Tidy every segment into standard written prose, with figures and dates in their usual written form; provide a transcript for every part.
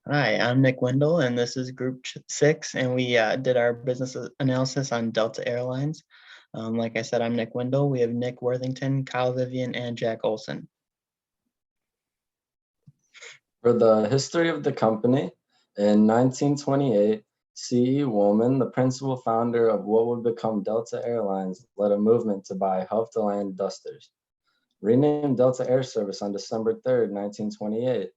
Hi, I'm Nick Wendell, and this is Group 6, and we did our business analysis on Delta Airlines. Like I said, I'm Nick Wendell. We have Nick Worthington, Kyle Vivian, and Jack Olson. For the history of the company, in 1928, C.E. Woolman, the principal founder of what would become Delta Airlines, led a movement to buy Help-to-Land dusters. Renamed Delta Air Service on December 3rd, 1928.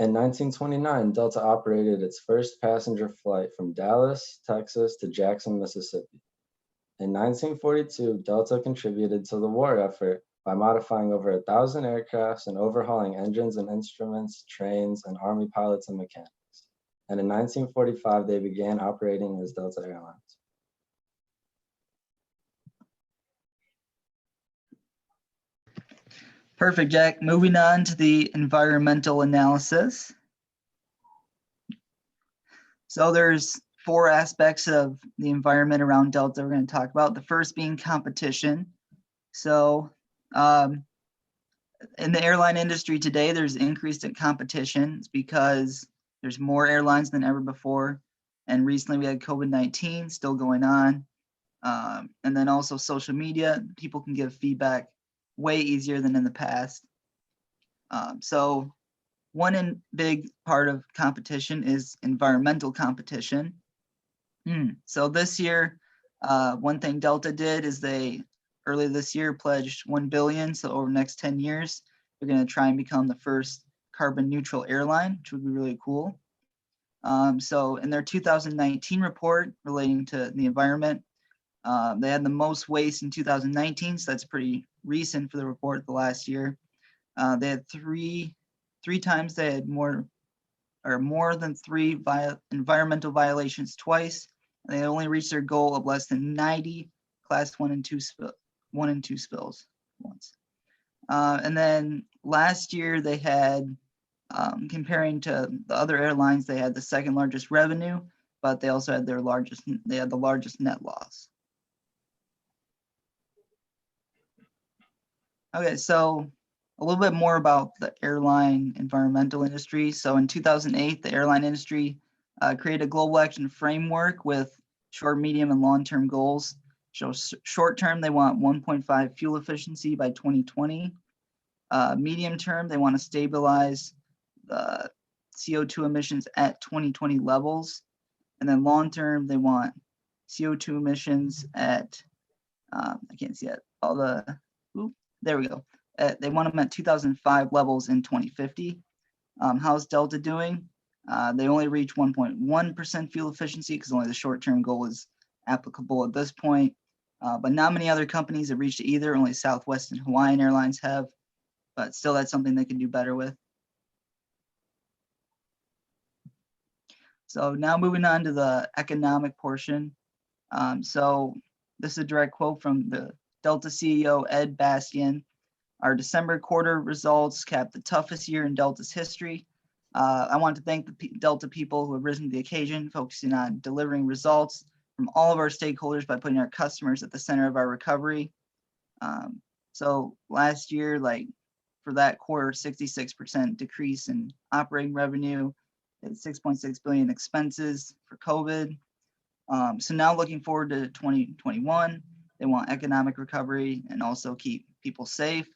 In 1929, Delta operated its first passenger flight from Dallas, Texas to Jackson, Mississippi. In 1942, Delta contributed to the war effort by modifying over 1,000 aircrafts and overhauling engines and instruments, trains, and Army pilots and mechanics. And in 1945, they began operating as Delta Airlines. Perfect, Jack. Moving on to the environmental analysis. So there's 4 aspects of the environment around Delta we're going to talk about. The first being competition. So in the airline industry today, there's increased competition because there's more airlines than ever before. And recently we had COVID-19 still going on. And then also social media, people can give feedback way easier than in the past. So one big part of competition is environmental competition. So this year, one thing Delta did is they early this year pledged $1 billion. So over the next 10 years, they're going to try and become the first carbon neutral airline, which would be really cool. So in their 2019 report relating to the environment, they had the most waste in 2019. So that's pretty recent for the report the last year. They had three times they had more than 3 environmental violations twice. They only reached their goal of less than 90 class 1 and 2 spills once. And then last year they had, comparing to the other airlines, they had the second largest revenue, but they also had the largest net loss. Okay, so a little bit more about the airline environmental industry. So in 2008, the airline industry created a global action framework with short, medium, and long-term goals. So short term, they want 1.5 fuel efficiency by 2020. Medium term, they want to stabilize the CO2 emissions at 2020 levels. And then long term, they want CO2 emissions at, I can't see it, there we go. They want them at 2005 levels in 2050. How's Delta doing? They only reach 1.1% fuel efficiency because only the short-term goal is applicable at this point. But not many other companies have reached either. Only Southwest and Hawaiian Airlines have. But still, that's something they can do better with. So now moving on to the economic portion. So this is a direct quote from the Delta CEO, Ed Bastian. Our December quarter results capped the toughest year in Delta's history. I want to thank the Delta people who have risen to the occasion, focusing on delivering results from all of our stakeholders by putting our customers at the center of our recovery. So last year, like for that quarter, 66% decrease in operating revenue, 6.6 billion expenses for COVID. So now looking forward to 2021, they want economic recovery and also keep people safe.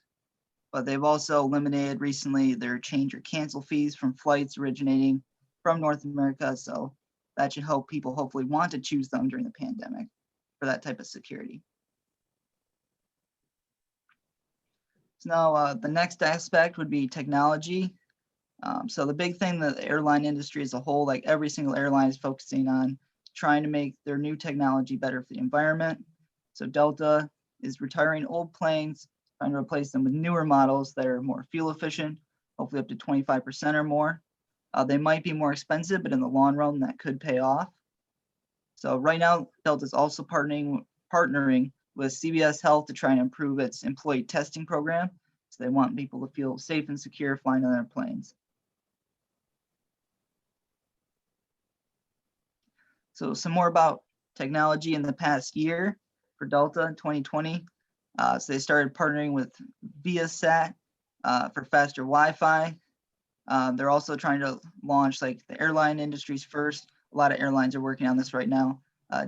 But they've also eliminated recently their change or cancel fees from flights originating from North America. So that should help people hopefully want to choose them during the pandemic for that type of security. So now the next aspect would be technology. So the big thing that the airline industry as a whole, like every single airline is focusing on trying to make their new technology better for the environment. So Delta is retiring old planes, trying to replace them with newer models that are more fuel efficient, hopefully up to 25% or more. They might be more expensive, but in the long run, that could pay off. So right now, Delta is also partnering with CVS Health to try and improve its employee testing program. So they want people to feel safe and secure flying on their planes. So some more about technology in the past year for Delta in 2020. So they started partnering with Viasat for faster Wi-Fi. They're also trying to launch like the airline industry's first. A lot of airlines are working on this right now.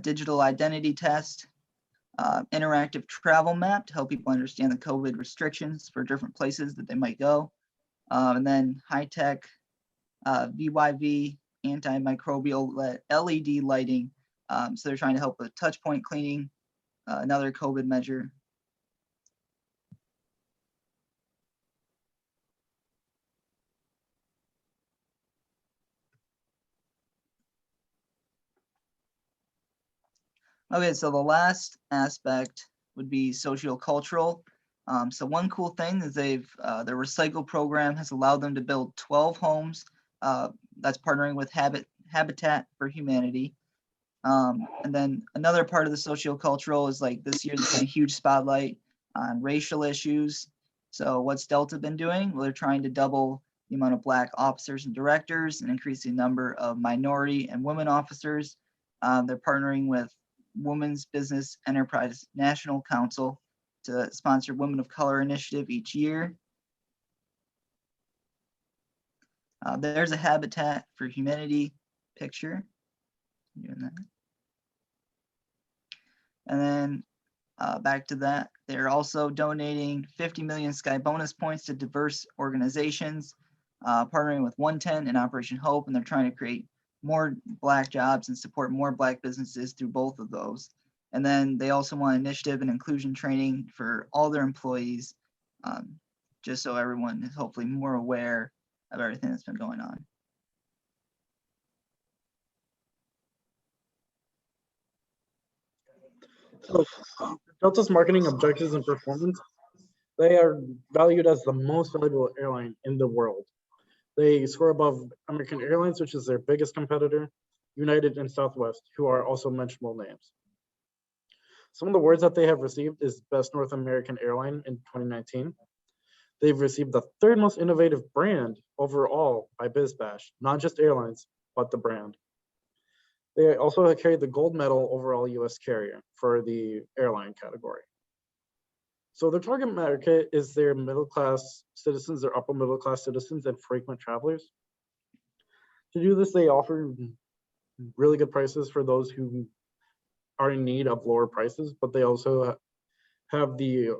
Digital identity test, interactive travel map to help people understand the COVID restrictions for different places that they might go. And then high-tech VYV antimicrobial LED lighting. So they're trying to help with touch point cleaning, another COVID measure. Okay, so the last aspect would be sociocultural. So one cool thing is their recycle program has allowed them to build 12 homes. That's partnering with Habitat for Humanity. And then another part of the sociocultural is like this year there's been a huge spotlight on racial issues. So what's Delta been doing? Well, they're trying to double the amount of Black officers and directors and increase the number of minority and women officers. They're partnering with Women's Business Enterprise National Council to sponsor Women of Color Initiative each year. There's a Habitat for Humanity picture. Doing that. And then back to that, they're also donating 50 million Sky bonus points to diverse organizations, partnering with 110 and Operation Hope, and they're trying to create more Black jobs and support more Black businesses through both of those. And then they also want initiative and inclusion training for all their employees, just so everyone is hopefully more aware of everything that's been going on. So Delta's marketing objectives and performance, they are valued as the most valuable airline in the world. They score above American Airlines, which is their biggest competitor, United and Southwest, who are also mentionable names. Some of the awards that they have received is Best North American Airline in 2019. They've received the third most innovative brand overall by BizBash, not just airlines, but the brand. They also carried the gold medal overall US carrier for the airline category. So their target market is their middle-class citizens, their upper middle-class citizens and frequent travelers. To do this, they offer really good prices for those who are in need of lower prices, but they also have the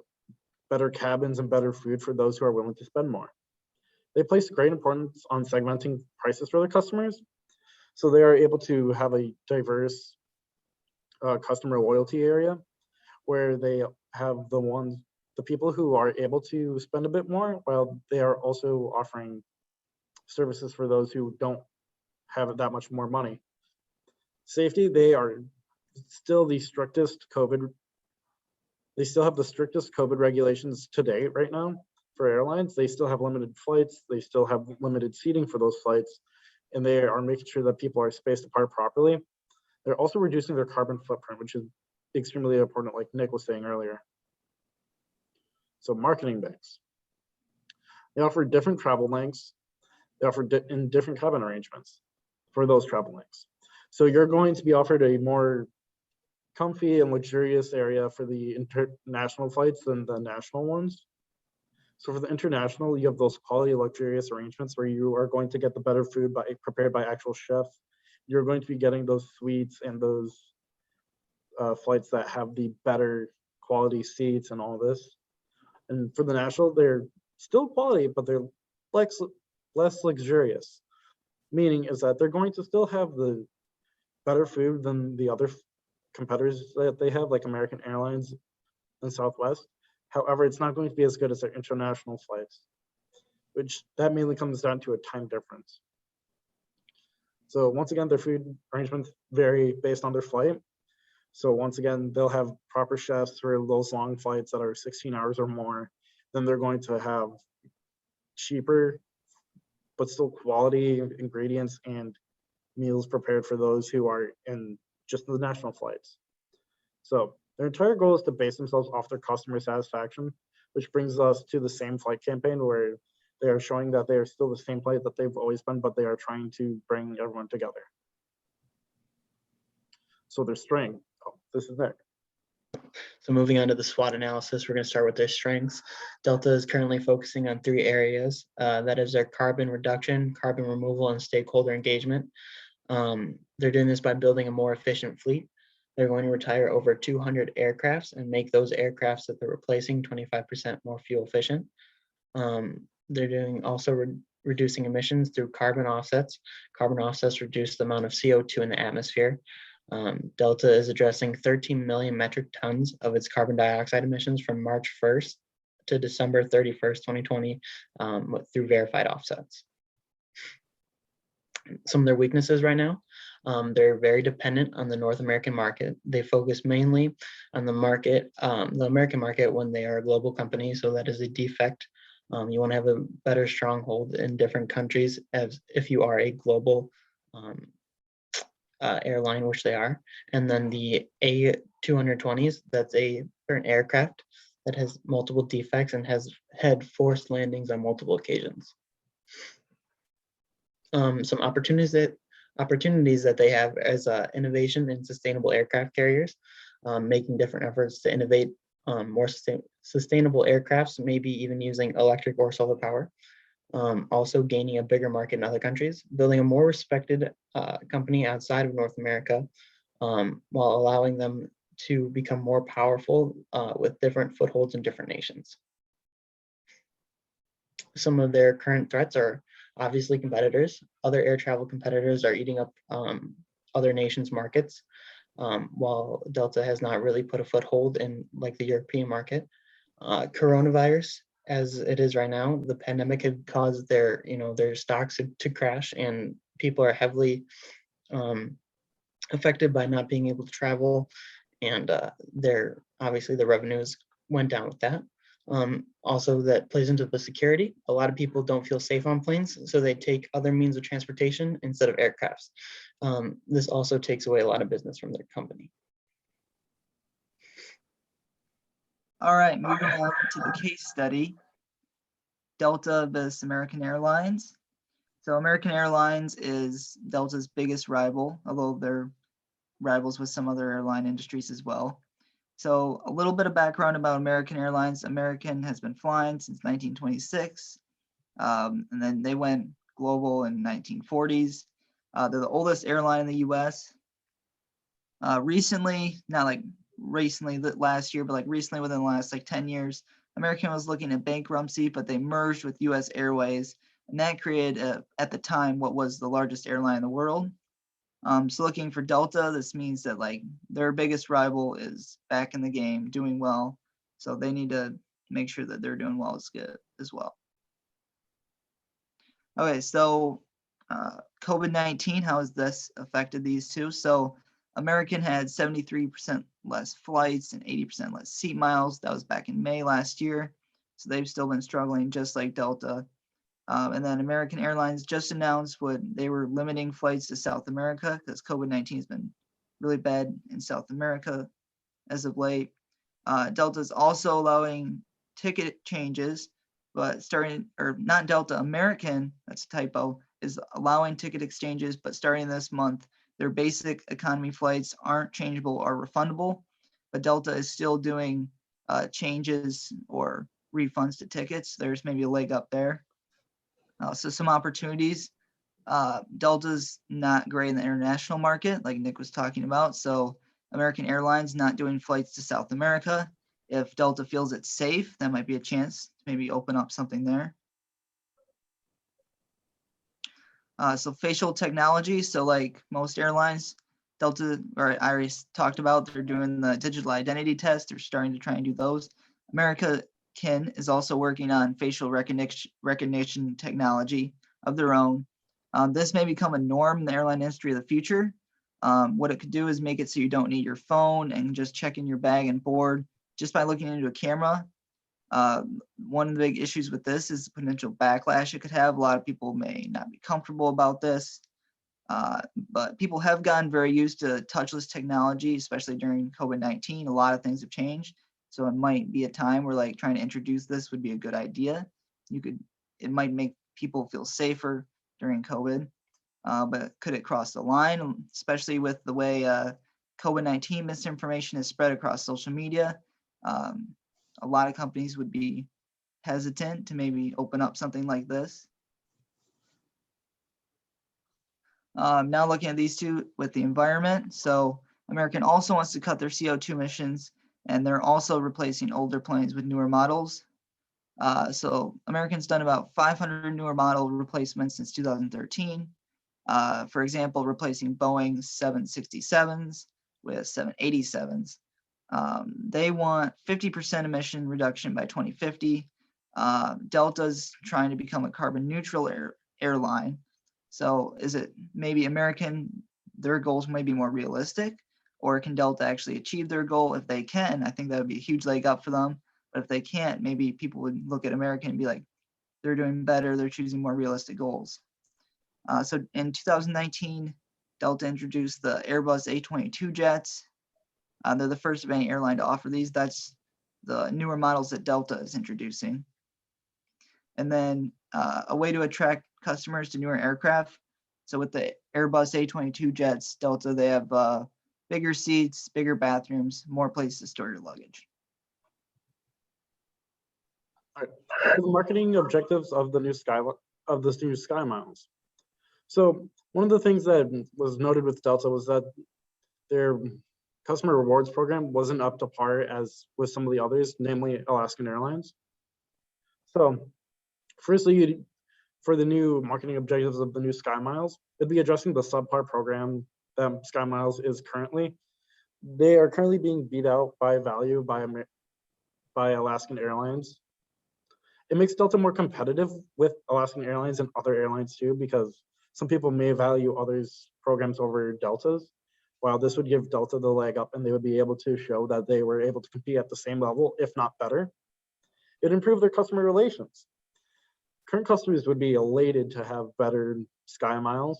better cabins and better food for those who are willing to spend more. They place great importance on segmenting prices for their customers, so they are able to have a diverse customer loyalty area where they have the people who are able to spend a bit more, while they are also offering services for those who don't have that much more money. Safety, they are still the strictest they still have the strictest COVID regulations to date right now for airlines. They still have limited flights, they still have limited seating for those flights, and they are making sure that people are spaced apart properly. They're also reducing their carbon footprint, which is extremely important, like Nick was saying earlier. So marketing banks. They offer different travel lengths. They offer in different cabin arrangements for those travel lengths. So you're going to be offered a more comfy and luxurious area for the international flights than the national ones. So for the international, you have those quality luxurious arrangements where you are going to get the better food prepared by actual chefs. You're going to be getting those suites and those flights that have the better quality seats and all this. And for the national, they're still quality, but they're less luxurious. Meaning is that they're going to still have the better food than the other competitors that they have, like American Airlines and Southwest. However, it's not going to be as good as their international flights, which that mainly comes down to a time difference. So once again, their food arrangements vary based on their flight. So once again, they'll have proper chefs for those long flights that are 16 hours or more. Then they're going to have cheaper, but still quality ingredients and meals prepared for those who are in just the national flights. So their entire goal is to base themselves off their customer satisfaction, which brings us to the same flight campaign where they are showing that they are still the same flight that they've always been, but they are trying to bring everyone together. So their strength, this is Nick. So moving on to the SWOT analysis, we're going to start with their strengths. Delta is currently focusing on 3 areas. That is their carbon reduction, carbon removal, and stakeholder engagement. They're doing this by building a more efficient fleet. They're going to retire over 200 aircrafts and make those aircrafts that they're replacing 25% more fuel efficient. They're doing also reducing emissions through carbon offsets. Carbon offsets reduce the amount of CO2 in the atmosphere. Delta is addressing 13 million metric tons of its carbon dioxide emissions from March 1st to December 31st, 2020 through verified offsets. Some of their weaknesses right now, they're very dependent on the North American market. They focus mainly on the market, the American market when they are a global company, so that is a defect. You want to have a better stronghold in different countries as if you are a global airline, which they are. And then the A220s, that's a current aircraft that has multiple defects and has had forced landings on multiple occasions. Some opportunities that they have as innovation in sustainable aircraft carriers, making different efforts to innovate more sustainable aircrafts, maybe even using electric or solar power. Also gaining a bigger market in other countries, building a more respected company outside of North America, while allowing them to become more powerful with different footholds in different nations. Some of their current threats are obviously competitors. Other air travel competitors are eating up other nations' markets, while Delta has not really put a foothold in like the European market. Coronavirus, as it is right now, the pandemic had caused their stocks to crash, and people are heavily affected by not being able to travel, and obviously the revenues went down with that. Also, that plays into the security. A lot of people don't feel safe on planes, so they take other means of transportation instead of aircrafts. This also takes away a lot of business from their company. All right, moving on to the case study. Delta vs. American Airlines. So American Airlines is Delta's biggest rival, although they're rivals with some other airline industries as well. So a little bit of background about American Airlines. American has been flying since 1926, and then they went global in 1940s. They're the oldest airline in the U.S. Recently, not like recently last year, but like recently within the last like 10 years, American was looking at bankruptcy, but they merged with U.S. Airways, and that created at the time what was the largest airline in the world. So looking for Delta, this means that like their biggest rival is back in the game, doing well. So they need to make sure that they're doing well as well. Okay, so COVID-19, how has this affected these two? So American had 73% less flights and 80% less seat miles. That was back in May last year. So they've still been struggling just like Delta. And then American Airlines just announced they were limiting flights to South America because COVID-19 has been really bad in South America as of late. Delta is also allowing ticket changes, but not Delta, American, that's a typo, is allowing ticket exchanges, but starting this month, their basic economy flights aren't changeable or refundable, but Delta is still doing changes or refunds to tickets. There's maybe a leg up there. So some opportunities. Delta's not great in the international market, like Nick was talking about. So American Airlines not doing flights to South America. If Delta feels it's safe, that might be a chance to maybe open up something there. So facial technology. So like most airlines, Delta, or I already talked about, they're doing the digital identity test. They're starting to try and do those. American is also working on facial recognition technology of their own. This may become a norm in the airline industry of the future. What it could do is make it so you don't need your phone and just check in your bag and board just by looking into a camera. One of the big issues with this is the potential backlash it could have. A lot of people may not be comfortable about this, but people have gotten very used to touchless technology, especially during COVID-19. A lot of things have changed. So it might be a time where like trying to introduce this would be a good idea. It might make people feel safer during COVID, but could it cross the line, especially with the way COVID-19 misinformation is spread across social media, a lot of companies would be hesitant to maybe open up something like this. Now looking at these two with the environment. So American also wants to cut their CO2 emissions, and they're also replacing older planes with newer models. So American's done about 500 newer model replacements since 2013. For example, replacing Boeing 767s with 787s. They want 50% emission reduction by 2050. Delta's trying to become a carbon neutral airline. So is it maybe American, their goals may be more realistic, or can Delta actually achieve their goal? If they can, I think that would be a huge leg up for them. But if they can't, maybe people would look at American and be like, they're doing better, they're choosing more realistic goals. So in 2019, Delta introduced the Airbus A22 jets. They're the first of any airline to offer these. That's the newer models that Delta is introducing. And then a way to attract customers to newer aircraft. So with the Airbus A22 jets, Delta, they have bigger seats, bigger bathrooms, more places to store your luggage. All right. The marketing objectives of the new SkyMiles. So one of the things that was noted with Delta was that their customer rewards program wasn't up to par as with some of the others, namely Alaskan Airlines. So firstly, for the new marketing objectives of the new SkyMiles, it'd be addressing the subpar program that SkyMiles is currently. They are currently being beat out by value by Alaskan Airlines. It makes Delta more competitive with Alaskan Airlines and other airlines too, because some people may value others' programs over Delta's, while this would give Delta the leg up and they would be able to show that they were able to compete at the same level, if not better. It'd improve their customer relations. Current customers would be elated to have better SkyMiles,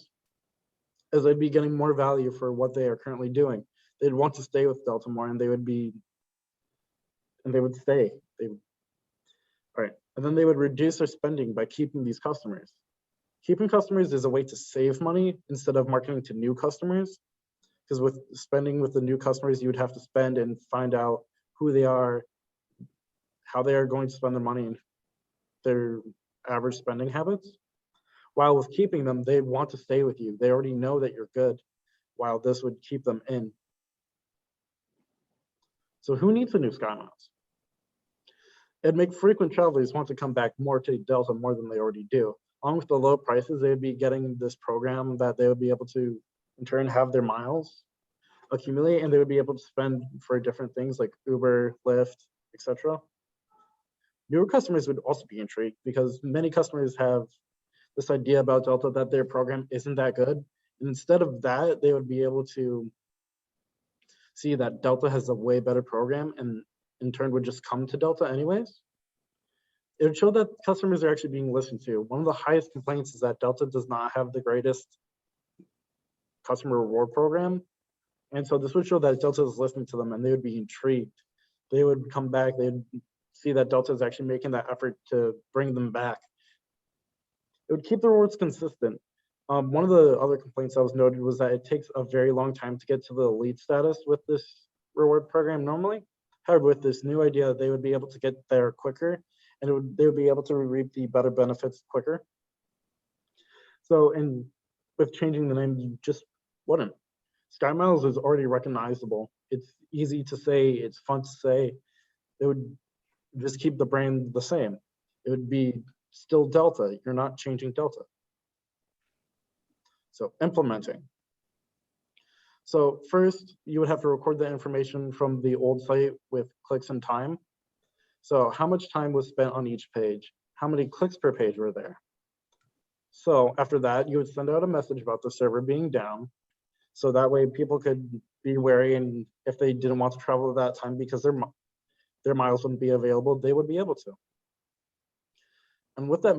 as they'd be getting more value for what they are currently doing. They'd want to stay with Delta more, and they would stay. All right, and then they would reduce their spending by keeping these customers. Keeping customers is a way to save money instead of marketing to new customers, because with spending with the new customers, you would have to spend and find out who they are, how they are going to spend their money, and their average spending habits. While with keeping them, they want to stay with you. They already know that you're good, while this would keep them in. So who needs the new SkyMiles? It'd make frequent travelers want to come back more to Delta more than they already do. Along with the low prices, they'd be getting this program that they would be able to, in turn, have their miles accumulate, and they would be able to spend for different things like Uber, Lyft, etc. Newer customers would also be intrigued because many customers have this idea about Delta that their program isn't that good. And instead of that, they would be able to see that Delta has a way better program and in turn would just come to Delta anyways. It would show that customers are actually being listened to. One of the highest complaints is that Delta does not have the greatest customer reward program. And so this would show that Delta is listening to them and they would be intrigued. They would come back, they'd see that Delta is actually making that effort to bring them back. It would keep the rewards consistent. One of the other complaints that was noted was that it takes a very long time to get to the elite status with this reward program normally. However, with this new idea, they would be able to get there quicker and they would be able to reap the better benefits quicker. So, and with changing the name, you just wouldn't. SkyMiles is already recognizable. It's easy to say, it's fun to say. It would just keep the brand the same. It would be still Delta. You're not changing Delta. So implementing. So first, you would have to record the information from the old site with clicks and time. So how much time was spent on each page? How many clicks per page were there? So after that, you would send out a message about the server being down. So that way people could be wary, and if they didn't want to travel at that time because their miles wouldn't be available, they would be able to. And with that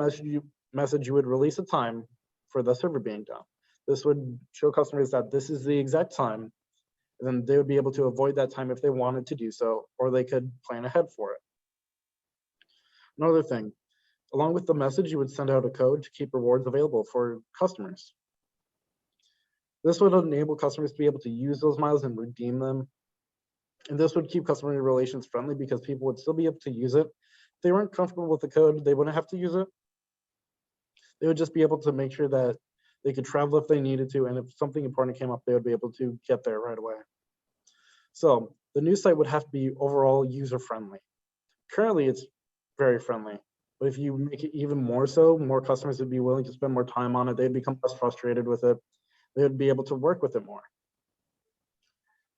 message, you would release a time for the server being down. This would show customers that this is the exact time, and then they would be able to avoid that time if they wanted to do so, or they could plan ahead for it. Another thing, along with the message, you would send out a code to keep rewards available for customers. This would enable customers to be able to use those miles and redeem them. And this would keep customer relations friendly because people would still be able to use it. If they weren't comfortable with the code, they wouldn't have to use it. They would just be able to make sure that they could travel if they needed to, and if something important came up, they would be able to get there right away. So the new site would have to be overall user-friendly. Currently, it's very friendly, but if you make it even more so, more customers would be willing to spend more time on it. They'd become less frustrated with it. They would be able to work with it more.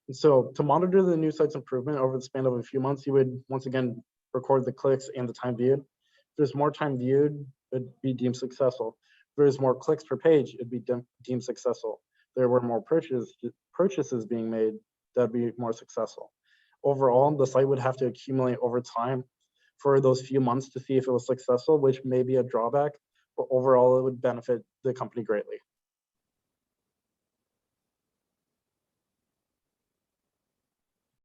And so to monitor the new site's improvement over the span of a few months, you would once again record the clicks and the time viewed. If there's more time viewed, it'd be deemed successful. If there's more clicks per page, it'd be deemed successful. If there were more purchases being made, that'd be more successful. Overall, the site would have to accumulate over time for those few months to see if it was successful, which may be a drawback, but overall it would benefit the company greatly.